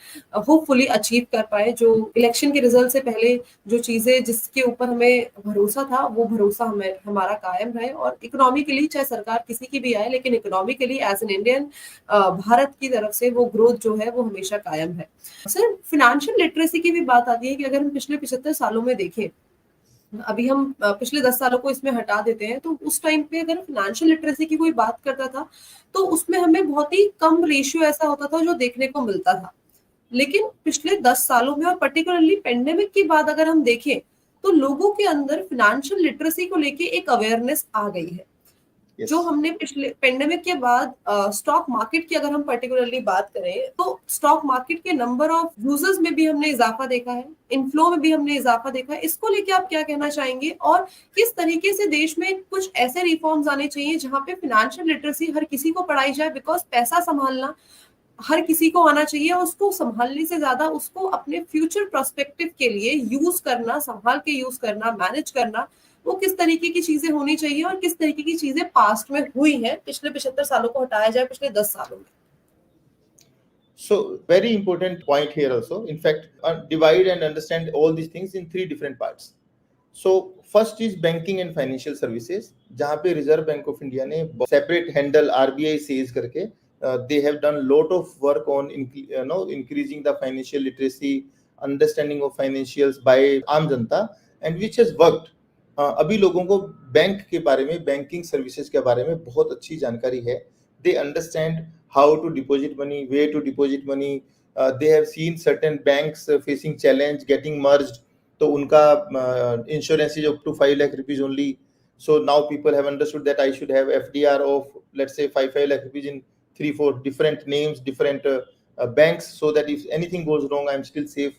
होपफुली अचीव कर पाए. जो इलेक्शन के रिजल्ट से पहले जो चीजें जिसके ऊपर हमें भरोसा था वो भरोसा हमें हमारा कायम रहे. और इकोनॉमी के लिए चाहे सरकार किसी की भी आए, लेकिन इकोनॉमी के लिए एज एन इंडियन भारत की तरफ से वो ग्रोथ जो है वो हमेशा कायम है. सर, फिनेंशियल लिटरेसी की भी बात आती है कि अगर हम पिछले 75 सालों में देखें, अभी हम पिछले 10 सालों को इसमें हटा देते हैं, तो उस टाइम पे अगर फिनेंशियल लिटरेसी की कोई बात करता था तो उसमें हमें बहुत ही कम रेशियो ऐसा होता था जो देखने को मिलता था. लेकिन पिछले 10 सालों में और पर्टिकुलरली पेंडेमिक के बाद अगर हम देखें तो लोगों के अंदर फिनेंशियल लिटरेसी को लेके एक अवेयरनेस आ गई है. जो हमने पिछले पेंडेमिक के बाद स्टॉक मार्केट की अगर हम पर्टिकुलरली बात करें तो स्टॉक मार्केट के नंबर ऑफ यूजर्स में भी हमने इजाफा देखा है, इनफ्लो में भी हमने इजाफा देखा है. इसको लेके आप क्या कहना चाहेंगे, और किस तरीके से देश में कुछ ऐसे रिफॉर्म्स आने चाहिए जहां पे फिनेंशियल लिटरेसी हर किसी को पढ़ाई जाए? बिकॉज पैसा संभालना हर किसी को आना चाहिए, उसको संभालने से ज्यादा उसको अपने फ्यूचर पर्सपेक्टिव के लिए यूज करना, संभाल के यूज करना, मैनेज करना, वो किस तरीके की चीजें होनी चाहिए और किस तरीके की चीजें पास्ट में हुई हैं. पिछले 75 सालों को हटाया जाए पिछले 10 सालों में. So very important point here also. In fact, divide and understand all these things in 3 different parts. So first is banking and financial services, जहाँ पे रिजर्व बैंक ऑफ इंडिया ने सेपरेट हैंडल RBI सेज करके they have done lot of work on increasing the financial literacy, understanding of financials by आम जनता, and which has worked. अभी लोगों को bank के बारे में, बैंकिंग सर्विसेज के बारे में बहुत अच्छी जानकारी है. They understand how to deposit money, where to deposit money. They have seen certain banks facing challenge getting merged. तो उनका insurance is up to 5 lakh rupees only. So now people have understood that I should have FDR of let's say 5 lakh rupees in 3-4 different names, different banks, so that if anything goes wrong, I am still safe.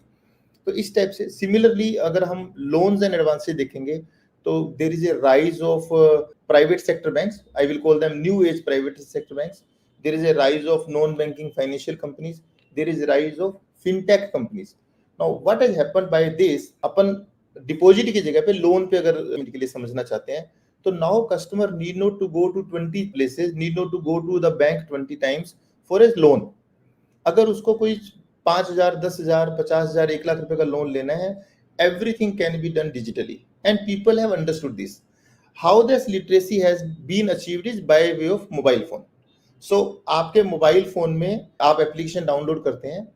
तो इस type से similarly अगर हम loans and advances देखेंगे तो there is a rise of private sector banks. I will call them new age private sector banks. There is a rise of non banking financial companies. There is rise of fintech companies. Now what has happened by this, अपन deposit की जगह पे loan पे अगर के लिए समझना चाहते हैं तो now customer need not to go to 20 places, need not to go to the bank 20 times for a loan. अगर उसको कोई 5,000, 10,000, 50,000, 1 लाख रुपए का लोन लेना है, everything can be done digitally and people have understood this. How this literacy has been achieved is by way of mobile phone. So आपके mobile phone में आप एप्लीकेशन डाउनलोड करते हैं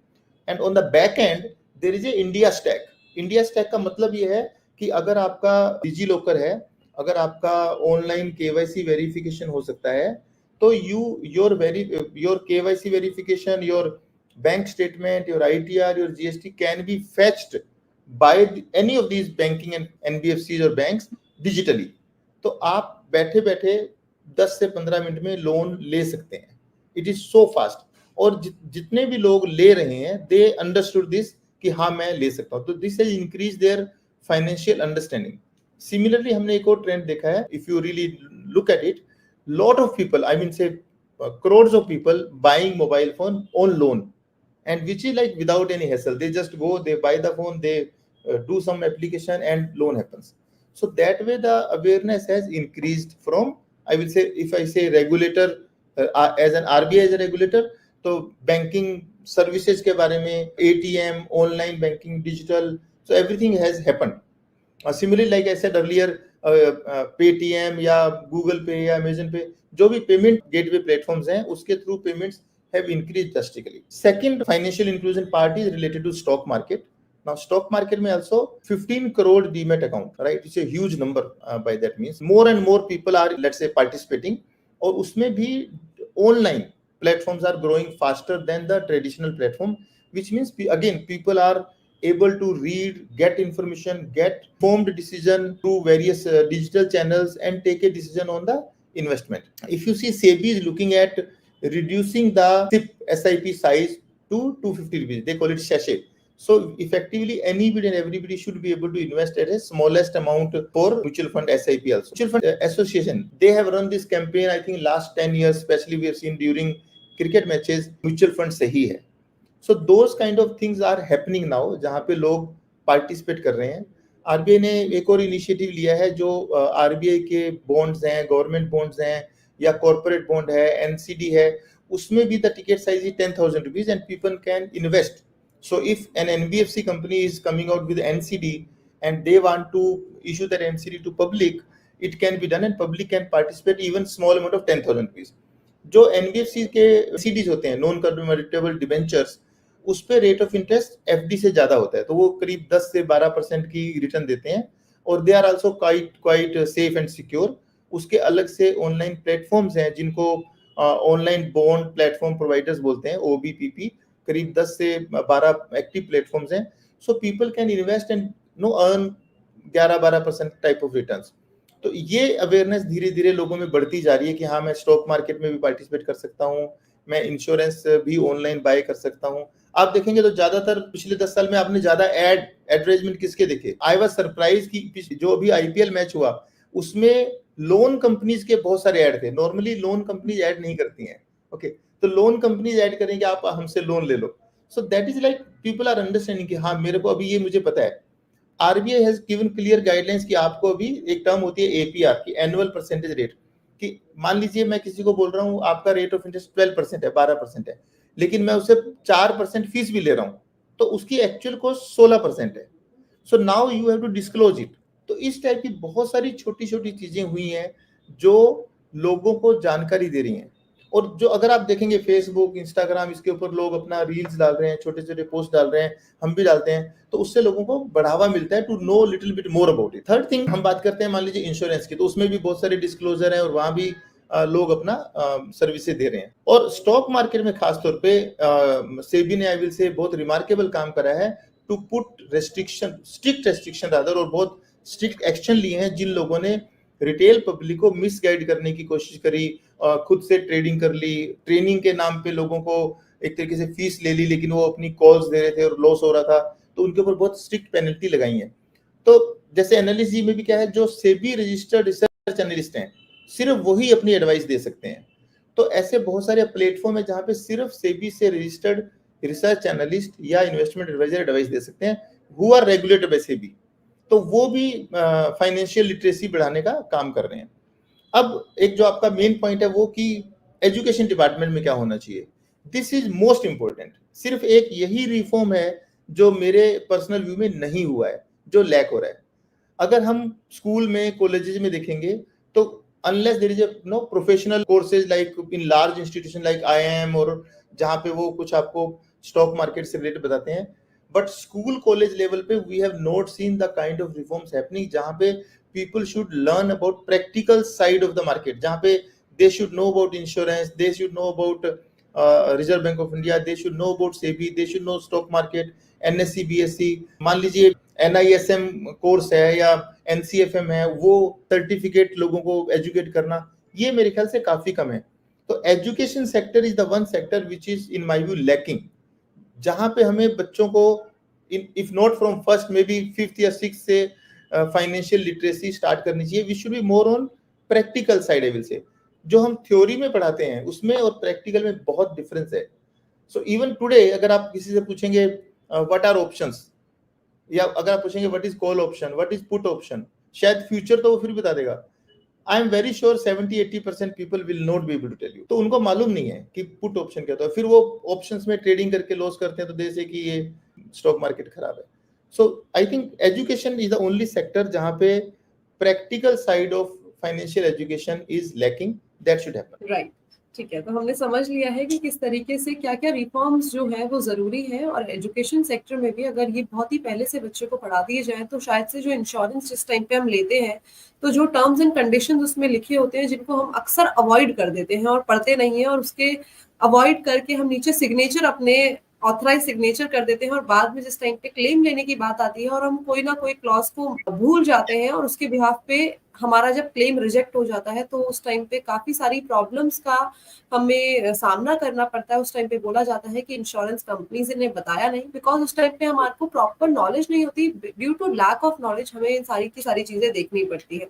and on the back end there is a India stack. India stack का मतलब ये है कि अगर आपका डिजी लॉकर है, अगर आपका ऑनलाइन केवाईसी वेरिफिकेशन हो सकता है, तो your KYC verification, your bank statement, your ITR, your GST can be fetched by any of these banking and NBFCs और बैंक्स डिजिटली. तो आप बैठे बैठे 10 से 15 मिनट में लोन ले सकते हैं. It is so fast. और जितने भी लोग ले रहे हैं दे अंडरस्टूड दिस कि हाँ मैं ले सकता हूँ. तो this has increase their financial understanding. Similarly हमने एक और ट्रेंड देखा है, if you really look at it, lot of people, I mean से crores of people buying mobile phone on loan, and which is like without any hassle. They just go, they buy the phone, they do some application and loan happens. So that way the awareness has increased from, I will say, if I say regulator, as an RBI as a regulator, तो banking services के बारे में, ATM, online banking, digital, so everything has happened. Similarly, like I said earlier, Paytm या Google Pay या Amazon Pay, जो भी payment gateway platforms हैं उसके through payments have increased drastically. Second financial inclusion part is related to stock market. Now stock market में also 15 crore demat account, right? It's a huge number. By that means more and more people are, let's say, participating. और उसमें भी online platforms are growing faster than the traditional platform, which means again people are able to read, get information, get informed decision through various digital channels and take a decision on the investment. If you see, SEBI is looking at reducing the SIP size to 250 rupees. They call it sachet. So effectively anybody and everybody should be able to invest at a smallest amount for mutual fund SIP also. Mutual fund association, they have run this campaign I think last 10 years, especially we have seen during cricket matches, mutual fund sahi hai. So those kind of things are happening now, जहाँ पे लोग participate कर रहे हैं. RBI ने एक और initiative लिया है, जो आरबीआई के बॉन्ड्स हैं, गवर्नमेंट बॉन्ड्स हैं या कॉर्पोरेट बॉन्ड है, एनसीडी है, उसमें भी the ticket size is 10,000 rupees and people can invest. So if an NBFC company is coming out with NCD and they want to issue that NCD to public, it can be done and public can participate even small amount of 10,000 rupees. जो NBFC के CDs होते हैं, non convertible debentures, उस पे rate of interest FD से ज्यादा होता है, तो वो करीब 10 से 12% की रिटर्न देते हैं और they are also quite safe and secure. उसके अलग से ऑनलाइन प्लेटफॉर्म्स हैं जिनको ऑनलाइन बॉन्ड प्लेटफॉर्म प्रोवाइडर्स बोलते हैं, OBPP. करीब 10 से 12 एक्टिव प्लेटफॉर्म्स हैं. So people can invest and earn 11-12% type of returns. तो ये अवेयरनेस धीरे धीरे लोगों में बढ़ती जा रही है कि हाँ मैं स्टॉक मार्केट में भी पार्टिसिपेट कर सकता हूँ, मैं इंश्योरेंस भी ऑनलाइन बाय कर सकता हूँ. आप देखेंगे तो ज्यादातर पिछले 10 साल में आपने ज्यादा एडवर्टाइजमेंट किसके देखे? आई वाज सरप्राइज कि जो अभी IPL मैच हुआ उसमें लोन कंपनीज के बहुत सारे ऐड थे. नॉर्मली लोन कंपनीज ऐड नहीं करती हैं, ओके, तो लोन कंपनीज ऐड करेंगे आप हमसे लोन ले लो. So that is like people are understanding कि हाँ मेरे को अभी ये मुझे पता है. RBI has given clear guidelines कि आपको अभी एक टर्म होती है APR की, एनुअल परसेंटेज रेट, कि मान लीजिए मैं किसी को बोल रहा हूँ आपका रेट ऑफ इंटरेस्ट 12% है, 12% है, लेकिन मैं उसे 4% फीस भी ले रहा हूँ, तो उसकी एक्चुअल कॉस्ट 16% है. So now you have to disclose it. तो इस टाइप की बहुत सारी छोटी छोटी चीजें हुई हैं जो लोगों को जानकारी दे रही हैं. और जो अगर आप देखेंगे फेसबुक, इंस्टाग्राम, इसके ऊपर लोग अपना रील्स डाल रहे हैं, छोटे छोटे पोस्ट डाल रहे हैं, हम भी डालते हैं, तो उससे लोगों को बढ़ावा मिलता है to know little bit more about it. Third thing हम बात करते हैं मान लीजिए इंश्योरेंस की, तो उसमें भी बहुत सारे डिस्क्लोजर हैं और वहां भी लोग अपना सर्विसेज दे रहे हैं. और स्टॉक मार्केट में खासतौर पे सेबी ने आई विल से बहुत रिमार्केबल काम करा है to put restriction, strict restriction rather, और बहुत स्ट्रिक्ट एक्शन लिए हैं जिन लोगों ने रिटेल पब्लिक को मिसगाइड करने की कोशिश करी, खुद से ट्रेडिंग कर ली, ट्रेनिंग के नाम पे लोगों को एक तरीके से फीस ले ली, लेकिन वो अपनी कॉल्स दे रहे थे और लॉस हो रहा था, तो उनके ऊपर बहुत स्ट्रिक्ट पेनल्टी लगाई है. तो जैसे एनालिस्ट जी में भी क्या है, जो सेबी रजिस्टर्ड रिसर्च एनालिस्ट हैं सिर्फ वही अपनी एडवाइस दे सकते हैं. तो ऐसे बहुत सारे प्लेटफॉर्म है जहां पे सिर्फ सेबी से रजिस्टर्ड रिसर्च एनालिस्ट या इन्वेस्टमेंट एडवाइजर एडवाइस दे सकते हैं, who are regulated by SEBI. तो वो भी फाइनेंशियल लिटरेसी बढ़ाने का काम कर रहे हैं. अब एक जो आपका मेन पॉइंट है वो कि एजुकेशन डिपार्टमेंट में क्या होना चाहिए, दिस इज मोस्ट इंपॉर्टेंट. सिर्फ एक यही रिफॉर्म है जो मेरे पर्सनल व्यू में नहीं हुआ है, जो लैक हो रहा है. अगर हम स्कूल में, कॉलेजेस में देखेंगे तो unless there is a professional courses like in large institution like IIM और जहाँ पे वो कुछ आपको स्टॉक मार्केट से रिलेटेड बताते हैं, बट स्कूल कॉलेज लेवल पे we have not seen the kind of reforms happening जहाँ पे people should learn about practical side of the market, जहाँ पे they should know about insurance, they should know about Reserve Bank of India, they should know about SEBI, they should know stock market, NSE, BSE, मान लीजिए NISM course है या NCFM है, वो certificate लोगों को एजुकेट करना, ये मेरे ख्याल से काफी कम है। तो education sector is the one sector which is in my view lacking, जहां पे हमें बच्चों को if not from first may be 5th या 6th से फाइनेंशियल लिटरेसी स्टार्ट करनी चाहिए। We should be more on practical side. I will say जो हम थ्योरी में पढ़ाते हैं उसमें और प्रैक्टिकल में बहुत डिफरेंस है। सो इवन टुडे अगर आप किसी से पूछेंगे व्हाट आर ऑप्शंस, या अगर आप पूछेंगे what is call option, what is put option, शायद फ्यूचर तो वो फिर बता देगा। I am very sure 70-80% people will not be able to tell you. तो उनको मालूम नहीं है कि पुट ऑप्शन क्या होता है, फिर वो ऑप्शंस में ट्रेडिंग करके लॉस करते हैं, तो जैसे कि ये स्टॉक मार्केट खराब है। So I think education is the only sector जहां पे practical side of financial education is lacking, that should happen. Right, ठीक है। तो हमने समझ लिया है कि किस तरीके से क्या क्या रिफॉर्म्स जो है वो ज़रूरी है, और एजुकेशन सेक्टर में भी अगर ये बहुत ही पहले से बच्चे को पढ़ा दिए जाए तो शायद से जो इंश्योरेंस जिस टाइम पे हम लेते हैं तो जो टर्म्स एंड कंडीशंस उसमें लिखे होते हैं जिनको हम अक्सर अवॉइड कर देते हैं और पढ़ते नहीं हैं, और उसके अवॉइड करके हम नीचे सिग्नेचर अपने ऑथराइज सिग्नेचर कर देते हैं, और बाद में जिस टाइम पे क्लेम लेने की बात आती है और हम कोई ना कोई क्लॉज को भूल जाते हैं और उसके बिहाफ पे हमारा जब क्लेम रिजेक्ट हो जाता है तो उस टाइम पे काफी सारी प्रॉब्लम्स का हमें सामना करना पड़ता है। उस टाइम पे बोला जाता है कि इंश्योरेंस कंपनीज ने बताया नहीं, बिकॉज उस टाइम पे हमारे को प्रॉपर नॉलेज नहीं होती। Due to lack of knowledge हमें सारी की सारी चीजें देखनी पड़ती है।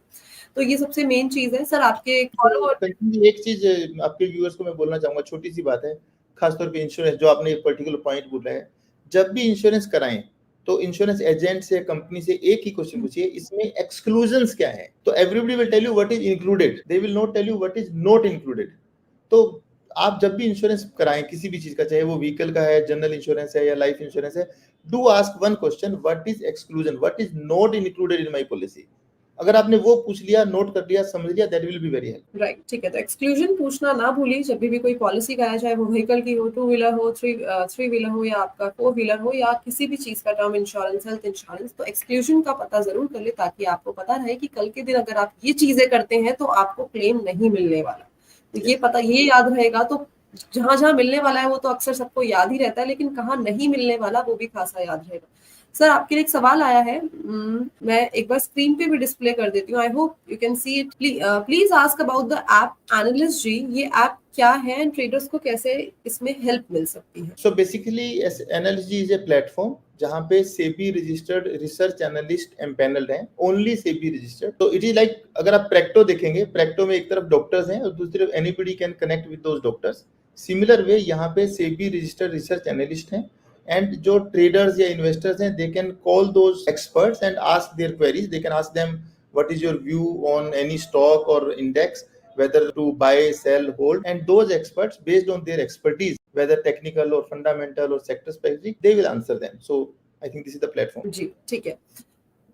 तो ये सबसे मेन चीज है। सर आपके एक चीज आपके व्यूअर्स को मैं बोलना चाहूंगा, छोटी सी बात है, खासतौर पे इंश्योरेंस जो आपने एक पर्टिकुलर पॉइंट बोला है, जब भी इंश्योरेंस कराएं तो इंश्योरेंस एजेंट से, कंपनी से एक ही क्वेश्चन पूछिए, इसमें एक्सक्लूजन्स क्या है। तो everybody will tell you what is included, they will not tell you what is not included. तो आप जब भी इंश्योरेंस कराएं किसी भी चीज का, चाहे वो व्हीकल का है, जनरल इंश्योरेंस है या लाइफ इंश्योरेंस है, do ask one question, what is exclusion, what is not included in my policy. अगर आपने वो पूछ लिया, नोट कर लिया, समझ लिया, that will be very helpful. Right, ठीक है। तो एक्सक्लूजन पूछना ना भूलिए जब भी कोई पॉलिसी कराए, चाहे वो व्हीकल की हो, 2 व्हीलर हो, 3 व्हीलर हो, या आपका 4 व्हीलर हो, या किसी भी चीज का टर्म इंश्योरेंस, हेल्थ इंश्योरेंस। तो एक्सक्लूजन का पता जरूर कर ले ताकि आपको पता रहे कि कल के दिन अगर आप ये चीजें करते हैं तो आपको क्लेम नहीं मिलने वाला। तो ये पता, ये याद रहेगा। तो जहां जहां मिलने वाला है वो तो अक्सर सबको याद ही रहता है, लेकिन कहाँ नहीं मिलने वाला वो भी खासा याद रहेगा। सर आपके लिए एक सवाल आया है, मैं एक बार स्क्रीन पे भी डिस्प्ले कर देती हूँ, I hope you can see it. Please ask about the app analyst ji. ये ऐप क्या है एंड ट्रेडर्स को कैसे इसमें हेल्प मिल सकती है? So basically AnalystG is a platform जहां पे SEBI registered research analyst empanelled हैं, ओनली सेबी रजिस्टर्ड। तो इट इज लाइक, अगर आप प्रेक्टो देखेंगे, प्रेक्टो में एक तरफ डॉक्टर्स हैं और दूसरी तरफ anybody can connect with those doctors. Similar way यहाँ पे सेबी रजिस्टर्ड रिसर्च एनालिस्ट हैं, एंड जो ट्रेडर्स या इन्वेस्टर्स हैं, they can call those experts and ask their queries. They can ask them what is your view on any stock और index, whether to buy, sell, hold, and those experts, based on their expertise, whether technical or fundamental or sector specific, they will answer them. So I think this is the platform. जी, ठीक है।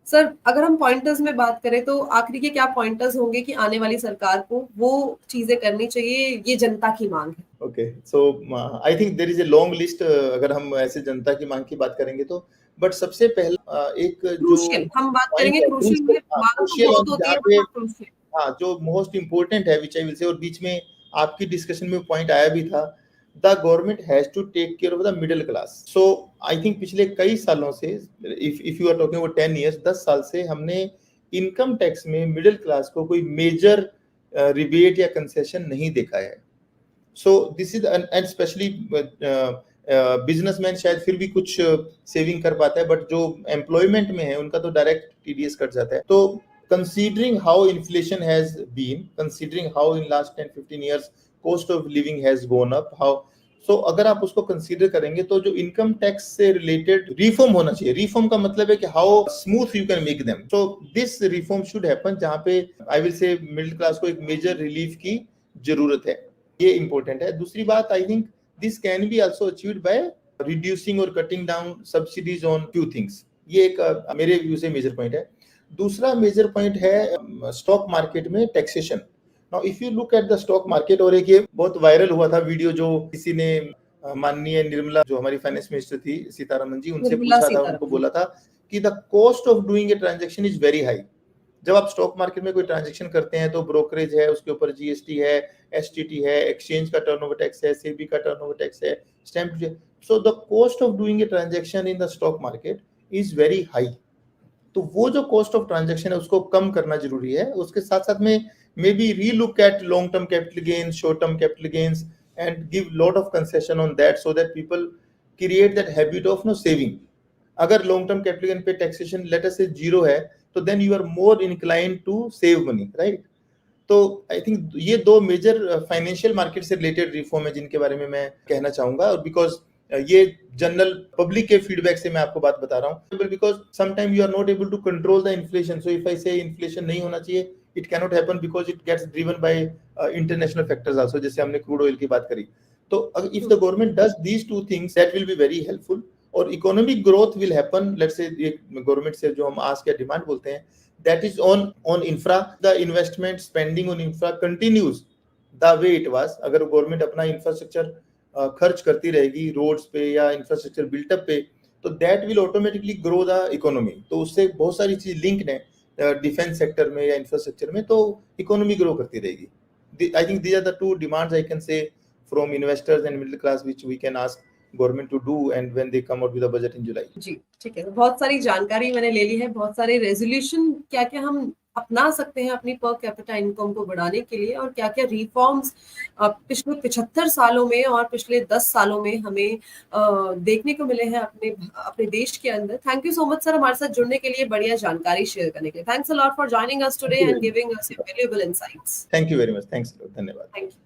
Sir अगर हम pointers में बात करें तो आखिरी के क्या पॉइंटर्स होंगे कि आने वाली सरकार को वो चीजें करनी चाहिए, ये जनता की मांग है? Okay, so I think there is a long list, अगर हम ऐसे जनता की मांग की बात करेंगे तो, बट सबसे पहला एक क्रूशियल हम बात करेंगे, क्रूशियल में मांग तो बहुत होती है, पर क्रूशियल, हाँ, जो मोस्ट इंपोर्टेंट है, विच आई विल से, और बीच में आपकी डिस्कशन में पॉइंट आया भी था, the government has to take care of the middle class. So I think पिछले कई सालों से, if you are talking about 10 years, 10 साल से हमने इनकम टैक्स में मिडिल क्लास को कोई मेजर रिबेट या कंसेशन नहीं देखा है। So this is, and specially businessman शायद फिर भी कुछ सेविंग कर पाता है, बट जो एम्प्लॉयमेंट में है उनका तो डायरेक्ट टीडीएस कट जाता है। तो considering how inflation has been, considering how in last 10-15 years cost of living has gone up, how, so अगर आप उसको कंसीडर करेंगे तो जो इनकम टैक्स से रिलेटेड रिफॉर्म होना चाहिए। रिफॉर्म का मतलब है कि how smooth you can make them. So this reform should happen, जहां पे आई विल से मिडिल क्लास को एक मेजर रिलीफ की जरूरत है, ये इंपॉर्टेंट है। दूसरी बात, I think this can be also achieved by reducing और cutting down subsidies on few things. ये एक मेरे व्यू से मेजर पॉइंट है। दूसरा मेजर पॉइंट है स्टॉक मार्केट में taxation. Now if you look at the stock market, और एक ये बहुत वायरल हुआ था वीडियो जो किसी ने माननीय निर्मला जो हमारी फाइनेंस मिनिस्टर थी सीतारमन जी, उनसे पूछा था, उनको बोला था कि the cost of doing a transaction is very high. जब आप स्टॉक मार्केट में कोई ट्रांजैक्शन करते हैं तो ब्रोकरेज है, उसके ऊपर जीएसटी है, एसटीटी है, एक्सचेंज का टर्नओवर टैक्स है, सेबी का टर्नओवर टैक्स है, stamp duty. So the cost of doing a transaction in the stock market is very high. तो वो जो कॉस्ट ऑफ ट्रांजैक्शन है उसको कम करना जरूरी है। उसके साथ साथ में may be relook at long term capital gains, short term capital gains and give lot of concession on that so that people create that habit of no saving. अगर लॉन्ग टर्म कैपिटल गेन पे taxation let us say zero है तो then you are more inclined to save money, right. तो I think ये दो major financial market से related reform है जिनके बारे में मैं कहना चाहूंगा। और बिकॉज ये जनरल पब्लिक के फीडबैक से मैं आपको बात बता रहा हूँ, because sometime you are not able to control the inflation. So if I say inflation नहीं होना चाहिए, it cannot happen because it gets driven by international factors also, जैसे हमने क्रूड ऑयल की बात करी। तो if the government does these two things that will be very helpful और economic growth will happen. Let's say government से जो हम आस्क या डिमांड बोलते हैं, that is on infra, the investment spending on infra continues the way it was। अगर government अपना infrastructure खर्च करती रहेगी रोड्स पे या इंफ्रास्ट्रक्चर बिल्टअप पे, तो that will automatically grow the economy. तो उससे बहुत सारी चीज लिंक्ड है डिफेंस सेक्टर में या इंफ्रास्ट्रक्चर में, तो इकोनॉमी ग्रो करती रहेगी। I think these are the two demands I can say from investors and middle class which we can ask government to do and when they come out with the budget in July. जी ठीक है, बहुत सारी जानकारी मैंने ले ली है, बहुत सारे रेजोल्यूशन क्या क्या हम अपना सकते हैं अपनी पर कैपिटा इनकम को बढ़ाने के लिए, और क्या क्या रिफॉर्म्स पिछले 75 सालों में और पिछले 10 सालों में हमें देखने को मिले हैं अपने देश के अंदर। Thank you so much sir हमारे साथ जुड़ने के लिए, बढ़िया जानकारी शेयर करने के लिए। Thanks a lot for joining us today and giving us valuable insights. Thank you very much, thanks, धन्यवाद। Thank you.